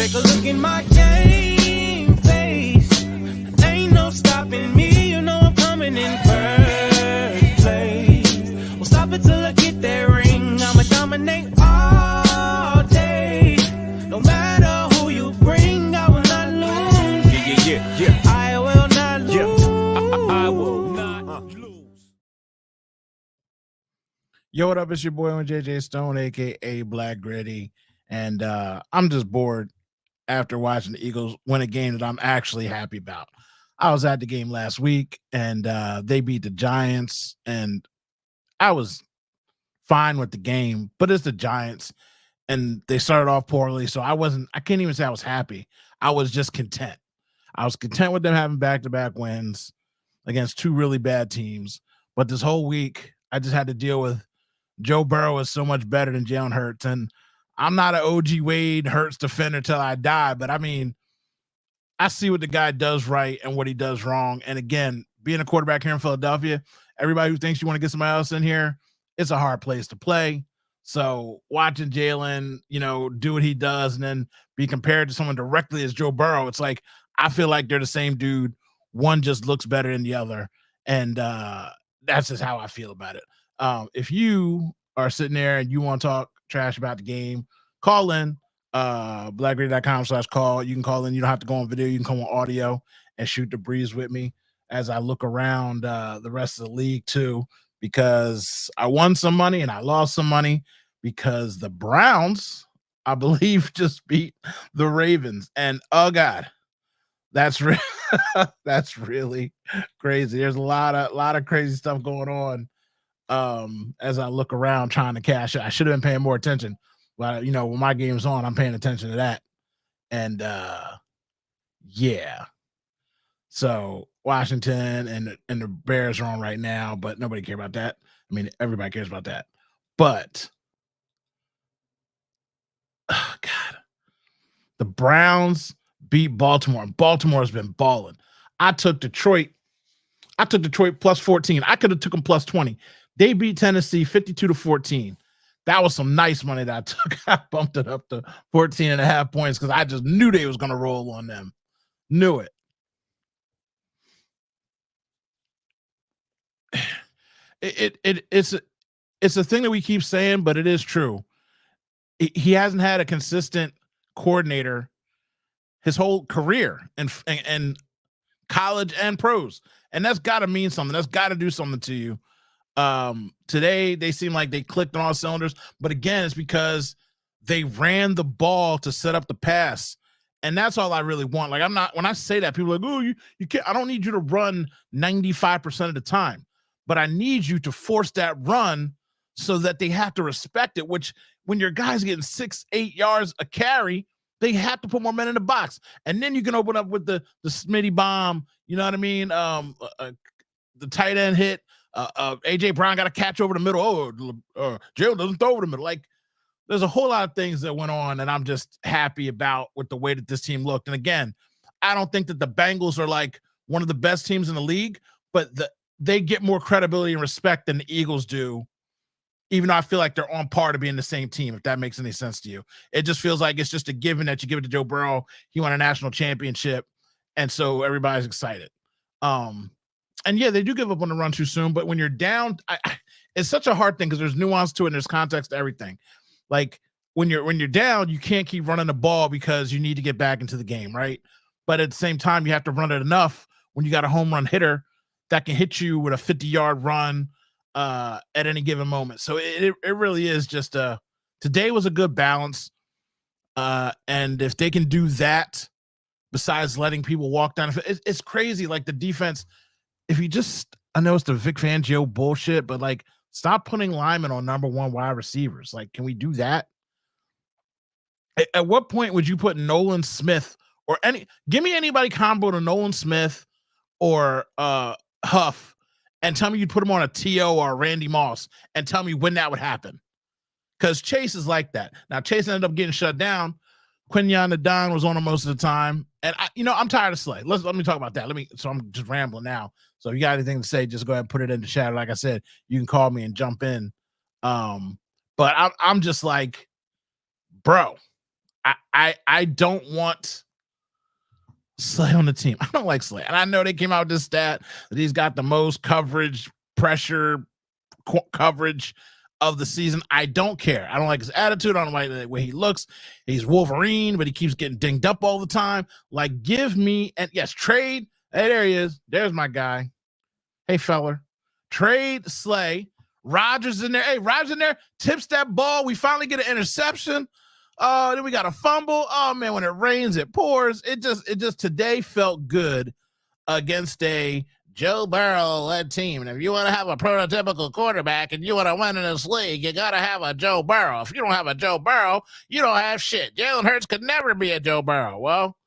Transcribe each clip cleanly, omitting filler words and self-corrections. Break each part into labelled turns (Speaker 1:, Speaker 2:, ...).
Speaker 1: Take a look in my game face. Ain't no stopping me. You know I'm coming in first place. Well, stop it till I get that ring. I'ma dominate all day. No matter who you bring, I will not lose.
Speaker 2: Yeah.
Speaker 1: I will not lose.
Speaker 2: I will not lose. Yo, what up? It's your boy JJ Stone, aka Black Gritty, and I'm just bored after watching the Eagles win a game that I'm actually happy about. I was at the game last week, and they beat the Giants, and I was fine with the game, but it's the Giants, and they started off poorly, so I can't even say I was happy. I was just content. I was content with them having back-to-back wins against two really bad teams, but this whole week, I just had to deal with Joe Burrow is so much better than Jalen Hurts, and I'm not an OG Wade Hurts defender till I die, but I mean, I see what the guy does right and what he does wrong. And again, being a quarterback here in Philadelphia, everybody who thinks you want to get somebody else in here, it's a hard place to play. So watching Jalen, do what he does and then be compared to someone directly as Joe Burrow, it's like I feel like they're the same dude. One just looks better than the other, and that's just how I feel about it. If you are sitting there and you want to talk trash about the game, call in blackgritty.com/call. You can call in. You don't have to go on video. You can come on audio and shoot the breeze with me as I look around the rest of the league too, because I won some money and I lost some money because the Browns, I believe, just beat the Ravens. And oh God, that's that's really crazy. There's a lot of crazy stuff going on as I look around trying to cash it. I should have been paying more attention. But when my game's on, I'm paying attention to that. And yeah. So Washington and the Bears are on right now, but nobody cares about that. I mean, everybody cares about that. But oh God, the Browns beat Baltimore, and Baltimore has been balling. I took Detroit plus 14. I could have took them plus 20. They beat Tennessee 52-14. That was some nice money that I took. I bumped it up to 14.5 points because I just knew they was going to roll on them. Knew it. It's a thing that we keep saying, but it is true. He hasn't had a consistent coordinator his whole career and college and pros. And that's got to mean something. That's got to do something to you. Today they seem like they clicked on all cylinders, but again, it's because they ran the ball to set up the pass. And that's all I really want. Like, when I say that, people are like, oh, you can't, I don't need you to run 95% of the time, but I need you to force that run so that they have to respect it, which when your guy's getting 6-8 yards a carry, they have to put more men in the box. And then you can open up with the Smitty bomb, you know what I mean? The tight end hit, AJ Brown got a catch over the middle. Jalen doesn't throw over the middle. Like, there's a whole lot of things that went on, and I'm just happy about with the way that this team looked. And again, I don't think that the Bengals are like one of the best teams in the league, but they get more credibility and respect than the Eagles do, even though I feel like they're on par to being the same team, if that makes any sense to you. It just feels like it's just a given that you give it to Joe Burrow. He won a national championship, and so everybody's excited. And yeah, they do give up on the run too soon, but when you're down, it's such a hard thing because there's nuance to it and there's context to everything. Like when you're down, you can't keep running the ball because you need to get back into the game, right? But at the same time, you have to run it enough when you got a home run hitter that can hit you with a 50-yard run at any given moment. So it really is just today was a good balance. And if they can do that, besides letting people walk down, it's crazy. Like the defense, I know it's the Vic Fangio bullshit, but like, stop putting Lyman on number one wide receivers. Like, can we do that? At what point would you put Nolan Smith or give me anybody combo to Nolan Smith or Huff and tell me you'd put him on a T.O. or a Randy Moss and tell me when that would happen? Because Chase is like that. Now, Chase ended up getting shut down. Quinyon Nadon was on him most of the time. And I'm tired of Slay. Let me talk about that. So I'm just rambling now. So if you got anything to say, just go ahead and put it in the chat. Like I said, you can call me and jump in. But I'm just like, bro, I don't want Slay on the team. I don't like Slay. And I know they came out with this stat that he's got the most pressure coverage of the season. I don't care. I don't like his attitude. I don't like the way he looks. He's Wolverine, but he keeps getting dinged up all the time. Like, give me, and yes, trade. Hey, there he is. There's my guy. Hey, feller. Trade Slay. Rodgers in there. Hey, Rodgers in there. Tips that ball. We finally get an interception. Then we got a fumble. Oh man, when it rains, it pours. It just today felt good against a Joe Burrow-led team. And if you want to have a prototypical quarterback and you want to win in this league, you got to have a Joe Burrow. If you don't have a Joe Burrow, you don't have shit. Jalen Hurts could never be a Joe Burrow. Well,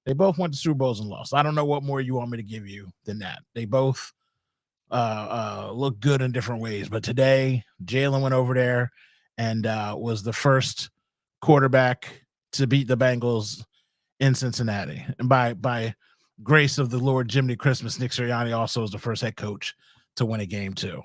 Speaker 2: they both went to Super Bowls and lost. I don't know what more you want me to give you than that. They both look good in different ways. But today, Jalen went over there and was the first quarterback to beat the Bengals in Cincinnati. And by grace of the Lord Jiminy Christmas, Nick Sirianni also is the first head coach to win a game too.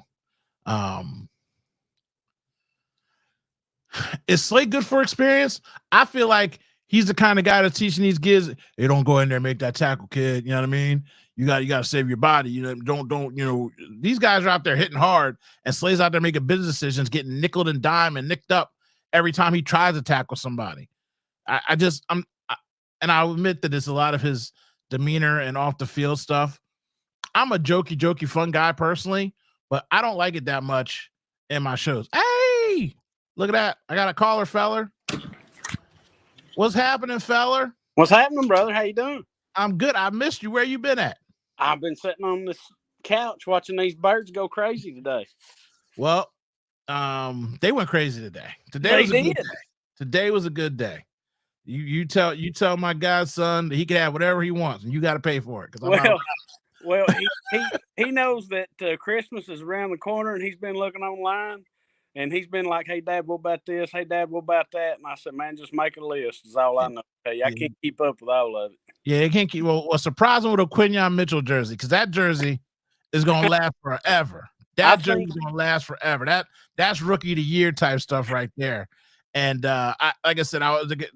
Speaker 2: Is Slay good for experience? I feel like he's the kind of guy that's teaching these kids, hey, don't go in there and make that tackle, kid. You know what I mean? You got to save your body. You know, don't, these guys are out there hitting hard and Slay's out there making business decisions, getting nickeled and dime and nicked up every time he tries to tackle somebody. And I'll admit that it's a lot of his demeanor and off the field stuff. I'm a jokey, fun guy personally, but I don't like it that much in my shows. Hey, look at that. I got a caller, feller. What's happening, feller?
Speaker 3: What's happening, brother? How you doing?
Speaker 2: I'm good. I missed you. Where you been at?
Speaker 3: I've been sitting on this couch watching these birds go crazy today.
Speaker 2: Well, they went crazy today. Today was a good day. You tell my godson that he can have whatever he wants, and you got to pay for it.
Speaker 3: Well, he knows that Christmas is around the corner, and he's been looking online, and he's been like, "Hey, Dad, what about this? Hey, Dad, what about that?" And I said, "Man, just make a list. Is all I know. Hey, I can't keep up with all of it."
Speaker 2: Yeah, it can't keep. Well, surprising with a Quinyon Mitchell jersey, because that jersey is gonna last forever. That jersey is gonna last forever. That's rookie of the year type stuff right there. And like I said,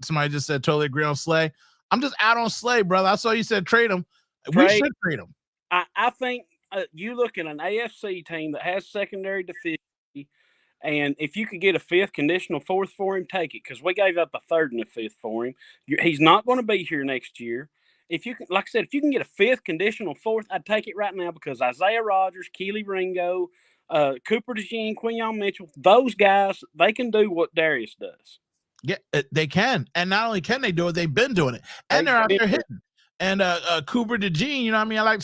Speaker 2: somebody just said totally agree on Slay. I'm just out on Slay, brother. I saw you said trade him. We should trade him.
Speaker 3: I think you look at an AFC team that has secondary deficiency, and if you could get a fifth conditional fourth for him, take it, because we gave up a third and a fifth for him. He's not going to be here next year. If you can, like I said, if you can get a fifth conditional fourth, I'd take it right now, because Isaiah Rodgers, Keely Ringo, Cooper DeJean, Quinyon Mitchell, those guys, they can do what Darius does.
Speaker 2: Yeah, they can. And not only can they do it, they've been doing it. And they're out there hitting. And Cooper DeJean, you know what I mean? I like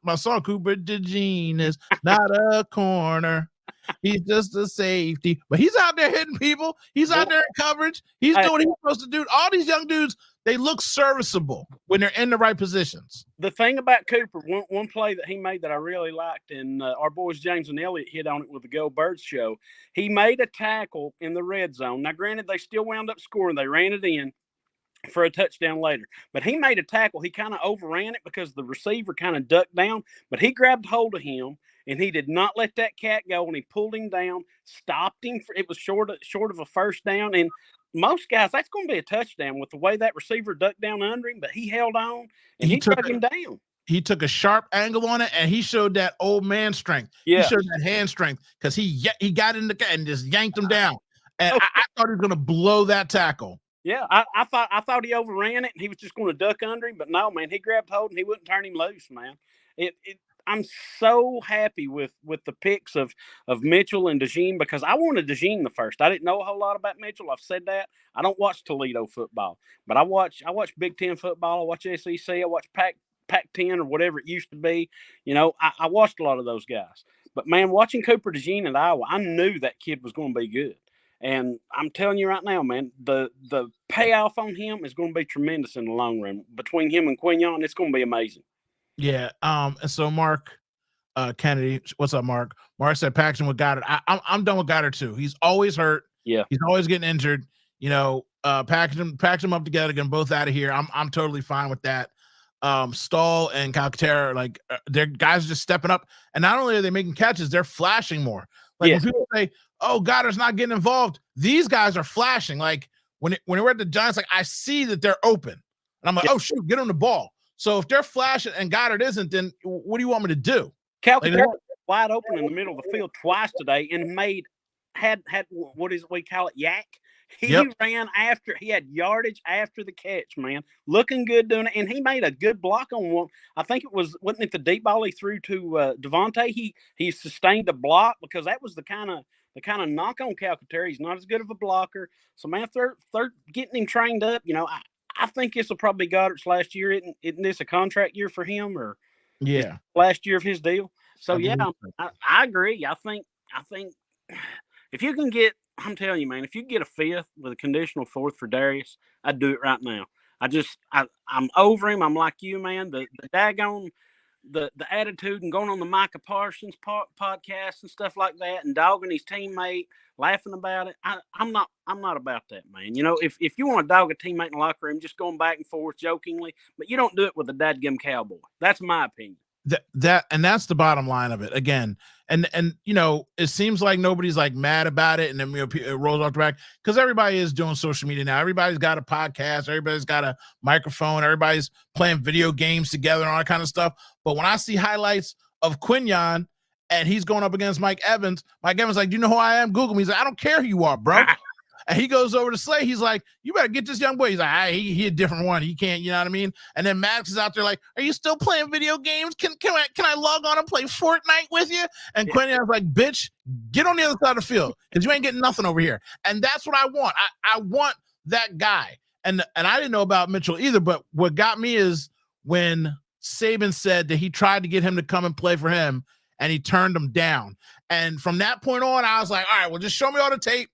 Speaker 2: my song, Cooper DeJean is not a corner. He's just a safety. But he's out there hitting people. He's out there in coverage. He's doing what he's supposed to do. All these young dudes, they look serviceable when they're in the right positions.
Speaker 3: The thing about Cooper, one play that he made that I really liked, and our boys James and Elliott hit on it with the Go Birds show, he made a tackle in the red zone. Now, granted, they still wound up scoring. They ran it in for a touchdown later. But he made a tackle. He kind of overran it because the receiver kind of ducked down, but he grabbed hold of him, and he did not let that cat go, and he pulled him down, stopped him. It was short of a first down, and most guys, that's going to be a touchdown with the way that receiver ducked down under him, but he held on, and he took him down.
Speaker 2: He took a sharp angle on it, and he showed that old man strength.
Speaker 3: Yeah.
Speaker 2: He showed that hand strength because he got in the cat and just yanked him down. And I thought he was going to blow that tackle.
Speaker 3: Yeah, I thought he overran it, and he was just going to duck under him, but no, man, he grabbed hold, and he wouldn't turn him loose, man. I'm so happy with the picks of Mitchell and DeJean, because I wanted DeJean the first. I didn't know a whole lot about Mitchell. I've said that. I don't watch Toledo football, but I watch Big Ten football. I watch SEC. I watch Pac-10 or whatever it used to be. You know, I watched a lot of those guys. But, man, watching Cooper DeJean at Iowa, I knew that kid was going to be good. And I'm telling you right now, man, the payoff on him is going to be tremendous in the long run. Between him and Quinyon, it's going to be amazing.
Speaker 2: Yeah. And so Mark Kennedy, what's up, Mark? Mark said Paxton with Goddard. I'm done with Goddard too. He's always hurt.
Speaker 3: Yeah.
Speaker 2: He's always getting injured. You know, package them up together, get them both out of here. I'm totally fine with that. Stahl and Calcaterra, like their guys are just stepping up, and not only are they making catches, they're flashing more. Like when people say, "Oh, Goddard's not getting involved," these guys are flashing. Like when we're at the Giants, like I see that they're open, and I'm like, oh shoot, get them the ball. So if they're flashing and Goddard isn't, then what do you want me to do?
Speaker 3: Calcaterra wide open in the middle of the field twice today and had what is we call it, yak. He ran after, he had yardage after the catch, man. Looking good doing it. And he made a good block on one. I think wasn't it the deep ball he threw to Devontae? He sustained the block because that was the kind of knock on Calcaterra. He's not as good of a blocker. So, man, if they're getting him trained up, you know, I think this will probably be Goddard's last year. Isn't this a contract year for him or last year of his deal? So, I agree. I think if you can get, I'm telling you, man, if you get a fifth with a conditional fourth for Darius, I'd do it right now. I'm over him. I'm like you, man. The daggone, the attitude and going on the Micah Parsons podcast and stuff like that and dogging his teammate, laughing about it. I'm not about that, man. You know, if you want to dog a teammate in the locker room, just going back and forth jokingly, but you don't do it with a dadgum cowboy. That's my opinion.
Speaker 2: That's the bottom line of it again. And you know, it seems like nobody's like mad about it, and then it rolls off the back because everybody is doing social media now. Everybody's got a podcast, everybody's got a microphone, everybody's playing video games together and all that kind of stuff. But when I see highlights of Quinyon and he's going up against Mike Evans like, do you know who I am? Google me. He's like, I don't care who you are, bro. And he goes over to Slay. He's like, you better get this young boy. He's like, he a different one. He can't, you know what I mean? And then Max is out there like, are you still playing video games? Can I log on and play Fortnite with you? And Quinion's like, bitch, get on the other side of the field because you ain't getting nothing over here. And that's what I want. I want that guy. And I didn't know about Mitchell either, but what got me is when Saban said that he tried to get him to come and play for him and he turned him down. And from that point on, I was like, all right, well, just show me all the tape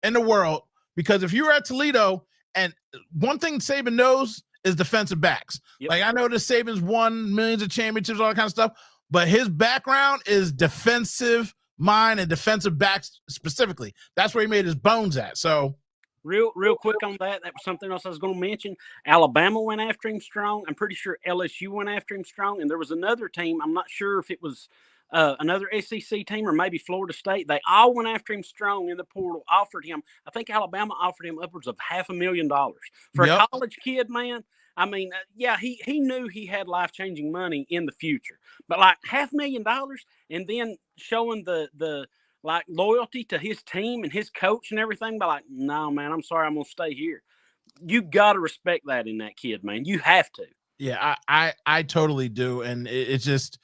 Speaker 2: in the world, because if you were at Toledo, and one thing Saban knows is defensive backs. Yep. Like I know that Saban's won millions of championships, all that kind of stuff, but his background is defensive mind and defensive backs specifically. That's where he made his bones at. So
Speaker 3: real quick on that was something else I was going to mention. Alabama went after him strong. I'm pretty sure LSU went after him strong, and there was another team. I'm not sure if it was another SEC team or maybe Florida State. They all went after him strong in the portal, offered him, I think Alabama offered him upwards of $500,000 for a college kid, man. I mean, he knew he had life-changing money in the future, but like $500,000 and then showing the like loyalty to his team and his coach and everything by like, no, man, I'm sorry, I'm going to stay here. You got to respect that in that kid, man. You have to.
Speaker 2: Yeah, I totally do. And it's just,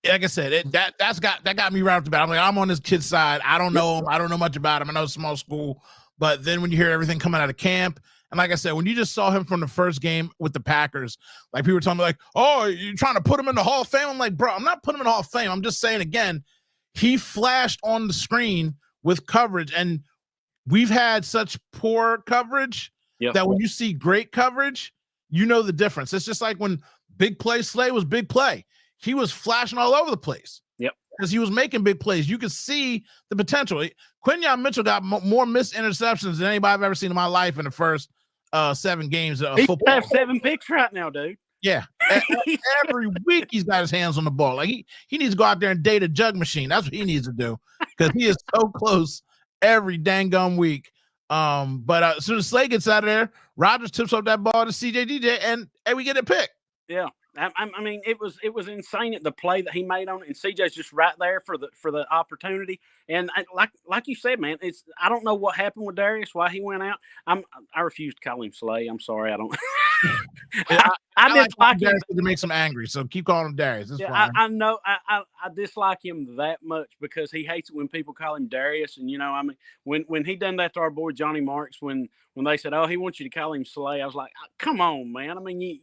Speaker 2: like I said, that got me wrapped about. I'm like, I'm on this kid's side. I don't know him. I don't know much about him. I know it's a small school, but then when you hear everything coming out of camp, and like I said, when you just saw him from the first game with the Packers, like people were telling me like, oh, you're trying to put him in the Hall of Fame. I'm like, bro, I'm not putting him in the Hall of Fame. I'm just saying again, he flashed on the screen with coverage, and we've had such poor coverage that when you see great coverage, you know the difference. It's just like when big play Slay was big play. He was flashing all over the place. Yep. Because he was making big plays. You could see the potential. Quinyon Mitchell got more missed interceptions than anybody I've ever seen in my life in the first 7 games of football.
Speaker 3: He have 7 picks right now, dude.
Speaker 2: Yeah. Every week he's got his hands on the ball. Like he needs to go out there and date a jug machine. That's what he needs to do because he is so close every dang gum week. But as soon as Slay gets out of there, Rodgers tips up that ball to CJ and we get a pick.
Speaker 3: Yeah. I mean, it was insane at the play that he made on it, and CJ's just right there for the opportunity. And like you said, man, I don't know what happened with Darius, why he went out. I refuse to call him Slay. I'm sorry, I don't. I dislike him
Speaker 2: to make him angry, so keep calling him Darius.
Speaker 3: I know I dislike him that much because he hates it when people call him Darius. And you know, I mean, when he done that to our boy Johnny Marks, when they said, "Oh, he wants you to call him Slay," I was like, "Come on, man!" I mean,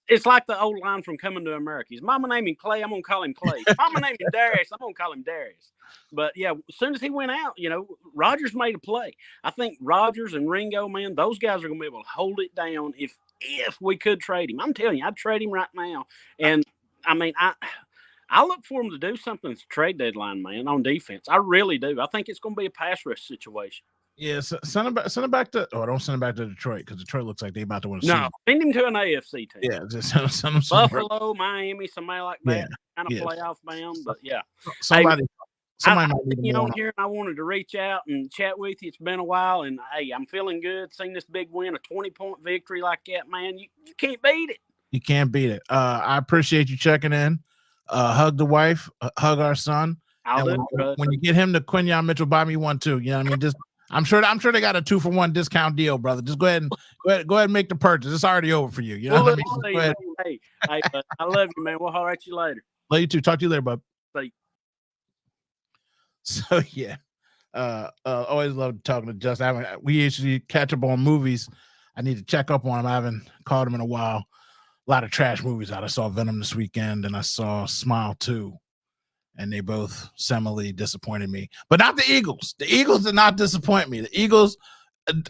Speaker 3: it's like the old line from Coming to America. His mama named him Clay, I'm gonna call him Clay. Mama named him Darius, I'm gonna call him Darius. But yeah, as soon as he went out, you know, Rodgers made a play. I think Rodgers and Ringo, man, those guys are gonna be able to hold it down if we could trade him. I'm telling you, I'd trade him right now. And I mean, I look for him to do something at the trade deadline, man, on defense. I really do. I think it's going to be a pass rush situation.
Speaker 2: Yeah, send him back to. Oh, don't send him back to Detroit because Detroit looks like they're about to win.
Speaker 3: No, send him to an AFC team.
Speaker 2: Yeah, just send him
Speaker 3: Buffalo, Miami, somebody like that, kind of playoff bound. But yeah,
Speaker 2: somebody Somebody
Speaker 3: I've
Speaker 2: might need
Speaker 3: seen you
Speaker 2: to
Speaker 3: on
Speaker 2: warm up.
Speaker 3: here, and I wanted to reach out and chat with you. It's been a while, and hey, I'm feeling good. Seen this big win, a 20-point victory like that, man. You can't beat it.
Speaker 2: You can't beat it. I appreciate you checking in. Hug the wife, hug our son.
Speaker 3: I'll
Speaker 2: And
Speaker 3: do it, brother.
Speaker 2: when you get him to Quinyon Mitchell, buy me one too. You know what I mean? Just I'm sure they got a 2-for-1 discount deal, brother. Just go ahead and make the purchase. It's already over for you. You know what I mean? Just go ahead.
Speaker 3: Hey, I love you, man. We'll holler at you later.
Speaker 2: Love you too. Talk to you later, bub.
Speaker 3: See.
Speaker 2: So yeah. Always love talking to Justin. We usually catch up on movies. I need to check up on him. I haven't called him in a while. A lot of trash movies out. I saw Venom this weekend and I saw Smile 2. And they both similarly disappointed me. But not the Eagles. The Eagles did not disappoint me. The Eagles,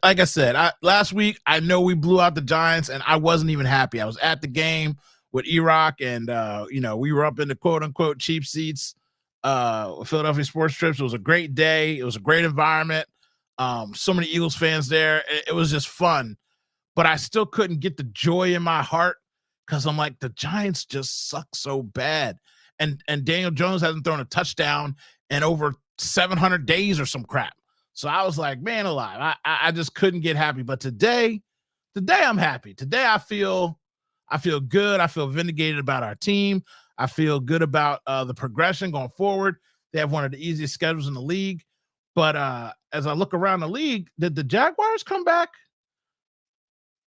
Speaker 2: like I said, last week, I know we blew out the Giants and I wasn't even happy. I was at the game with E-Rock and, we were up in the quote-unquote cheap seats, Philadelphia Sports Trips. It was a great day. It was a great environment. So many Eagles fans there. It was just fun. But I still couldn't get the joy in my heart because I'm like, the Giants just suck so bad. And Daniel Jones hasn't thrown a touchdown in over 700 days or some crap. So I was like, man alive, I just couldn't get happy. But today I'm happy. Today I feel good. I feel vindicated about our team. I feel good about the progression going forward. They have one of the easiest schedules in the league. But as I look around the league, did the Jaguars come back?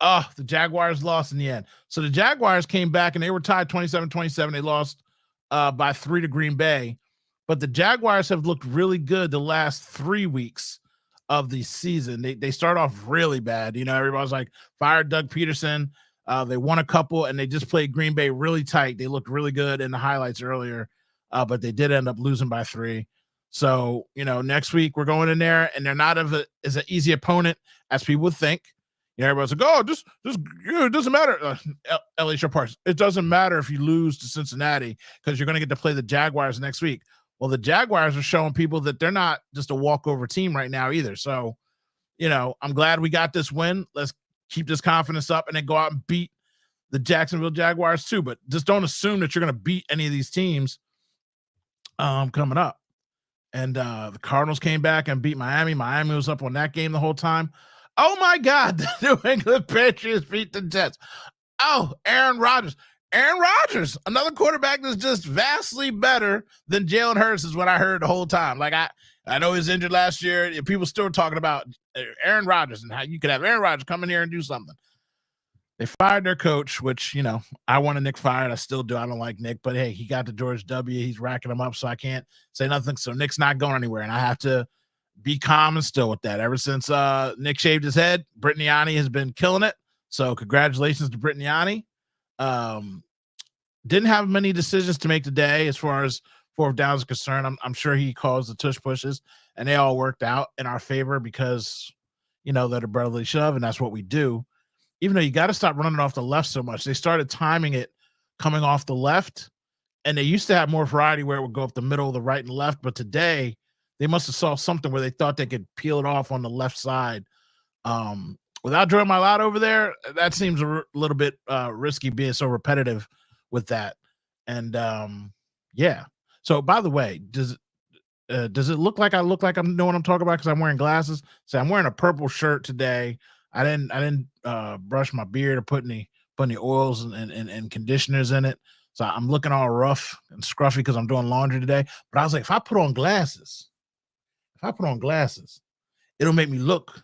Speaker 2: Oh, the Jaguars lost in the end. So the Jaguars came back and they were tied 27-27. They lost by 3 to Green Bay. But the Jaguars have looked really good the last 3 weeks of the season. They start off really bad. Everybody's like, fired Doug Peterson. They won a couple, and they just played Green Bay really tight. They looked really good in the highlights earlier, but they did end up losing by 3. So, next week we're going in there, and they're not as an easy opponent as people would think. Everybody's like, oh, just it doesn't matter. Ellie Parks, it doesn't matter if you lose to Cincinnati because you're going to get to play the Jaguars next week. Well, the Jaguars are showing people that they're not just a walkover team right now either. So, I'm glad we got this win. Let's keep this confidence up and then go out and beat the Jacksonville Jaguars too. But just don't assume that you're going to beat any of these teams coming up. And the Cardinals came back and beat Miami. Miami was up on that game the whole time. Oh, my God. The New England Patriots beat the Jets. Oh, Aaron Rodgers. Aaron Rodgers, another quarterback that's just vastly better than Jalen Hurts is what I heard the whole time. Like, I know he was injured last year. People still talking about Aaron Rodgers and how you could have Aaron Rodgers come in here and do something. They fired their coach, which, I wanted Nick fired. I still do. I don't like Nick. But, hey, he got the George W. He's racking them up, so I can't say nothing. So Nick's not going anywhere, and I have to be calm and still with that. Ever since Nick shaved his head, Brittany Yanni has been killing it. So congratulations to Brittany Yanni. Didn't have many decisions to make today as far as fourth downs is concerned. I'm sure he calls the tush pushes, and they all worked out in our favor because, they're a brotherly shove, and that's what we do. Even though you got to stop running off the left so much. They started timing it coming off the left, and they used to have more variety where it would go up the middle, the right, and left. But today, they must have saw something where they thought they could peel it off on the left side. Without Jordan Mailata over there, that seems a little bit risky being so repetitive with that. And yeah. So by the way, does it look like I look like I'm knowing what I'm talking about because I'm wearing glasses? So I'm wearing a purple shirt today. I didn't brush my beard or put any oils and conditioners in it. So I'm looking all rough and scruffy because I'm doing laundry today. But I was like, if I put on glasses, it'll make me look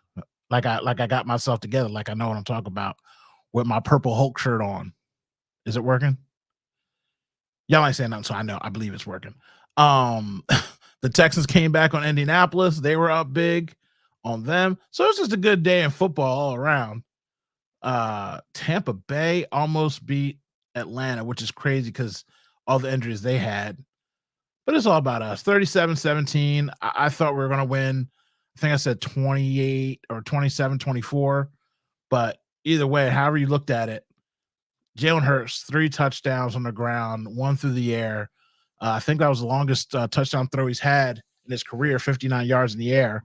Speaker 2: like I got myself together, like I know what I'm talking about with my purple Hulk shirt on. Is it working? Y'all ain't saying nothing, so I believe it's working. The Texans came back on Indianapolis. They were up big on them. So it was just a good day in football all around. Tampa Bay almost beat Atlanta, which is crazy because all the injuries they had. But it's all about us. 37-17. I thought we were going to win. I think I said 28 or 27-24. But either way, however you looked at it, Jalen Hurts, 3 touchdowns on the ground, 1 through the air. I think that was the longest touchdown throw he's had in his career, 59 yards in the air.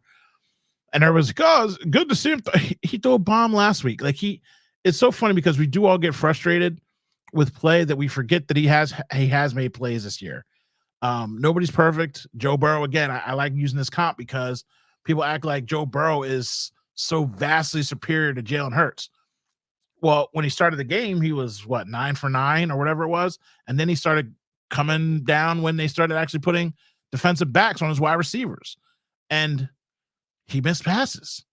Speaker 2: And everyone's like, oh, it's good to see him. He threw a bomb last week. Like it's so funny because we do all get frustrated with play that we forget that he has made plays this year. Nobody's perfect. Joe Burrow, again, I like using this comp because people act like Joe Burrow is so vastly superior to Jalen Hurts. Well, when he started the game, he was 9 for 9 or whatever it was. And then he started coming down when they started actually putting defensive backs on his wide receivers. And he missed passes.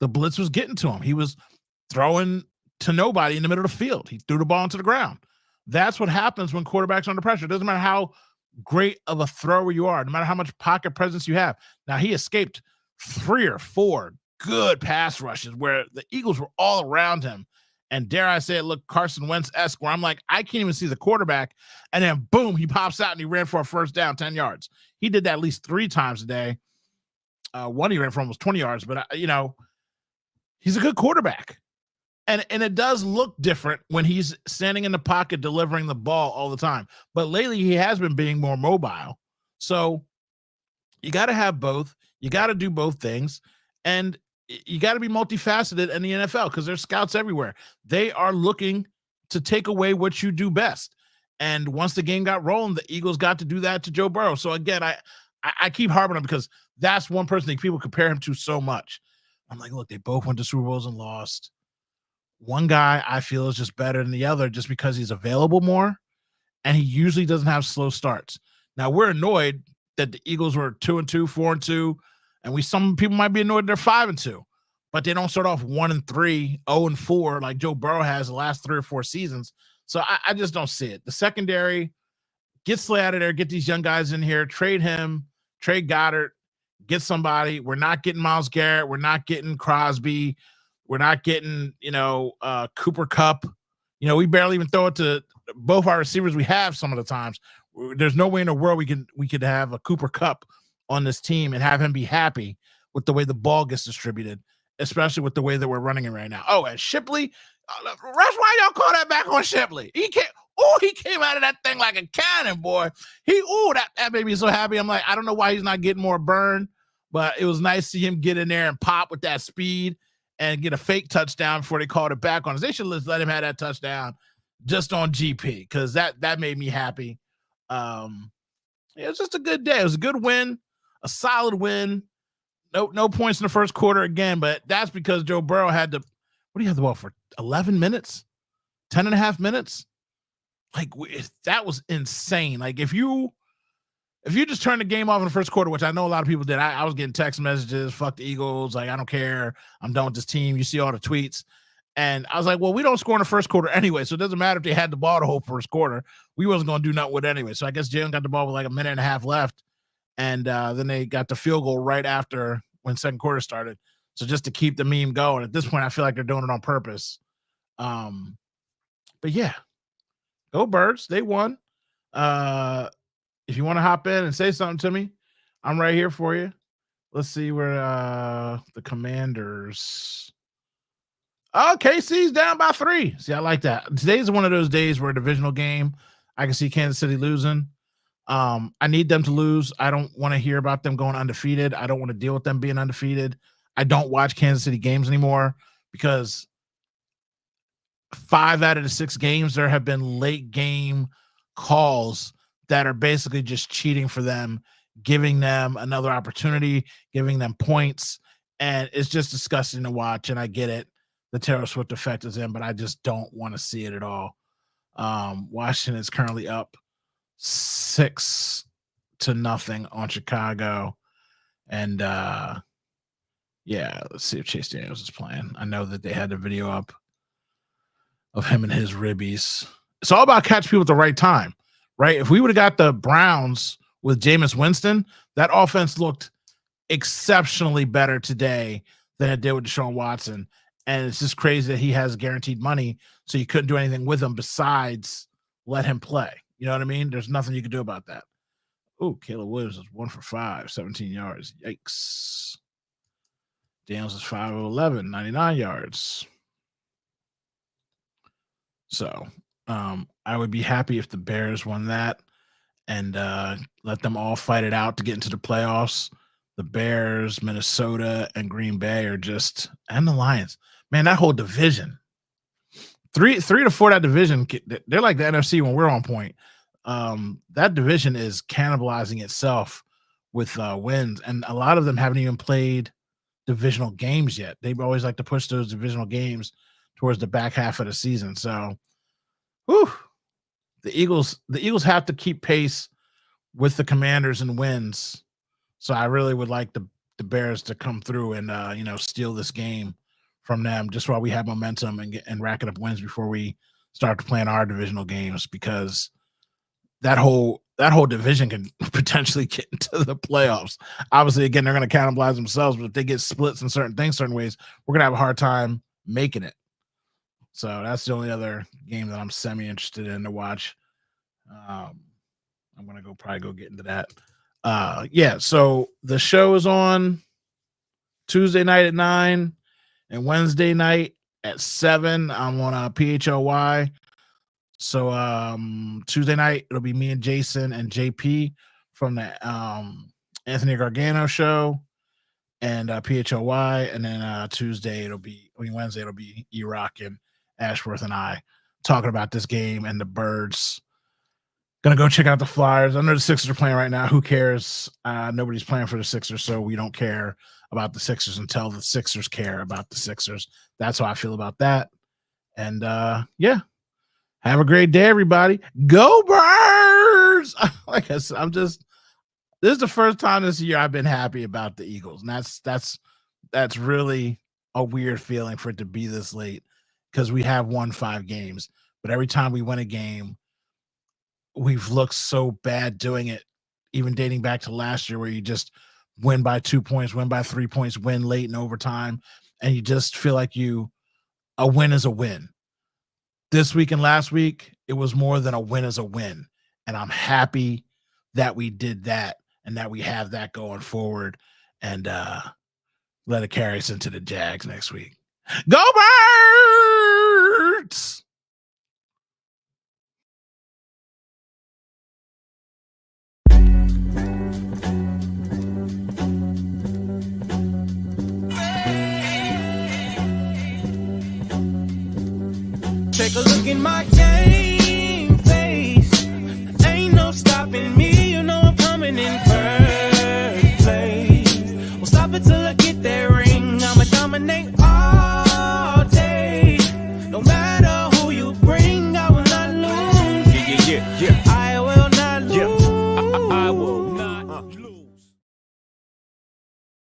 Speaker 2: The blitz was getting to him. He was throwing to nobody in the middle of the field. He threw the ball into the ground. That's what happens when quarterbacks are under pressure. It doesn't matter how great of a thrower you are, no matter how much pocket presence you have. Now, he escaped 3 or 4 good pass rushes where the Eagles were all around him. And dare I say it, look Carson Wentz-esque, where I'm like, I can't even see the quarterback. And then boom, he pops out and he ran for a first down, 10 yards. He did that at least 3 times a day. One he ran for almost 20 yards, but he's a good quarterback. And it does look different when he's standing in the pocket delivering the ball all the time. But lately he has been being more mobile. So you got to have both. You got to do both things. And you got to be multifaceted in the NFL because there's scouts everywhere. They are looking to take away what you do best. And once the game got rolling, the Eagles got to do that to Joe Burrow. So again, I keep harping on him because that's one person that people compare him to so much. I'm like, look, they both went to Super Bowls and lost. One guy I feel is just better than the other just because he's available more, and he usually doesn't have slow starts. Now, we're annoyed that the Eagles were 2-2, 4-2, and some people might be annoyed they're 5-2, but they don't start off 1-3, 0-4 like Joe Burrow has the last 3 or 4 seasons. So I just don't see it. The secondary, get Slay out of there, get these young guys in here, trade him, trade Goddard, get somebody. We're not getting Myles Garrett. We're not getting Crosby. We're not getting, Cooper Kupp. We barely even throw it to both our receivers we have some of the times. There's no way in the world we could have a Cooper Kupp on this team and have him be happy with the way the ball gets distributed, especially with the way that we're running it right now. Oh, and Shipley, that's why y'all call that back on Shipley. He came out of that thing like a cannon, boy. That made me so happy. I'm like, I don't know why he's not getting more burn, but it was nice to see him get in there and pop with that speed and get a fake touchdown before they called it back on us. They should have let him have that touchdown just on GP because that made me happy. It was just a good day. It was a good win, a solid win. No points in the first quarter again, but that's because Joe Burrow had to, what do you have the ball for? 11 minutes? 10 and a half minutes? Like, that was insane. Like, if you just turn the game off in the first quarter, which I know a lot of people did, I was getting text messages, fuck the Eagles, like, I don't care, I'm done with this team. You see all the tweets. And I was like, well, we don't score in the first quarter anyway, so it doesn't matter if they had the ball the whole first quarter. We wasn't going to do nothing with it anyway. So I guess Jalen got the ball with like a minute and a half left, and then they got the field goal right after when second quarter started. So just to keep the meme going. At this point, I feel like they're doing it on purpose. But yeah, go Birds. They won. If you want to hop in and say something to me, I'm right here for you. Let's see where the Commanders. Oh, KC's down by 3. See, I like that. Today's one of those days where a divisional game, I can see Kansas City losing. I need them to lose. I don't want to hear about them going undefeated. I don't want to deal with them being undefeated. I don't watch Kansas City games anymore because 5 out of the 6 games, there have been late game calls that are basically just cheating for them, giving them another opportunity, giving them points. And it's just disgusting to watch. And I get it. The Taylor Swift effect is in, but I just don't want to see it at all. Washington is currently up 6-0 on Chicago. And let's see if Chase Daniels is playing. I know that they had the video up of him and his ribbies. It's all about catching people at the right time, right? If we would have got the Browns with Jameis Winston, that offense looked exceptionally better today than it did with Deshaun Watson. And it's just crazy that he has guaranteed money, so you couldn't do anything with him besides let him play. You know what I mean? There's nothing you can do about that. Oh, Caleb Williams is 1 for 5, 17 yards. Yikes. Daniels is 5 of 11, 99 yards. So I would be happy if the Bears won that and let them all fight it out to get into the playoffs. The Bears, Minnesota, and Green Bay are just, and the Lions. Man, that whole division. 3 to 4 that division, they're like the NFC when we're on point. that division is cannibalizing itself with wins, and a lot of them haven't even played divisional games yet. They always like to push those divisional games towards the back half of the season. So, whew, the Eagles have to keep pace with the Commanders in wins. So I really would like the Bears to come through and steal this game from them just while we have momentum and racking up wins before we start to plan our divisional games, because that whole division can potentially get into the playoffs. Obviously, again, they're going to cannibalize themselves, but if they get splits in certain things, certain ways, we're going to have a hard time making it. So that's the only other game that I'm semi-interested in to watch. I'm going to probably go get into that. So the show is on Tuesday night at 9 and Wednesday night at 7. I'm on PHLY. So Tuesday night it'll be me and Jason and JP from the Anthony Gargano show and PHLY, and then Wednesday it'll be E-Rock and Ashworth and I talking about this game and the Birds. Gonna go check out the Flyers. I know the Sixers are playing right now. Who cares? Nobody's playing for the Sixers, so we don't care about the Sixers until the Sixers care about the Sixers. That's how I feel about that. And have a great day, everybody. Go Birds! Like I said, this is the first time this year I've been happy about the Eagles, and that's really a weird feeling for it to be this late, because we have won 5 games, but every time we win a game, we've looked so bad doing it, even dating back to last year where you just win by 2 points, win by 3 points, win late in overtime, and you just feel like a win is a win. This week and last week, it was more than a win is a win, and I'm happy that we did that and that we have that going forward, and let it carry us into the Jags next week. Go Birds!
Speaker 1: Take a look in my game.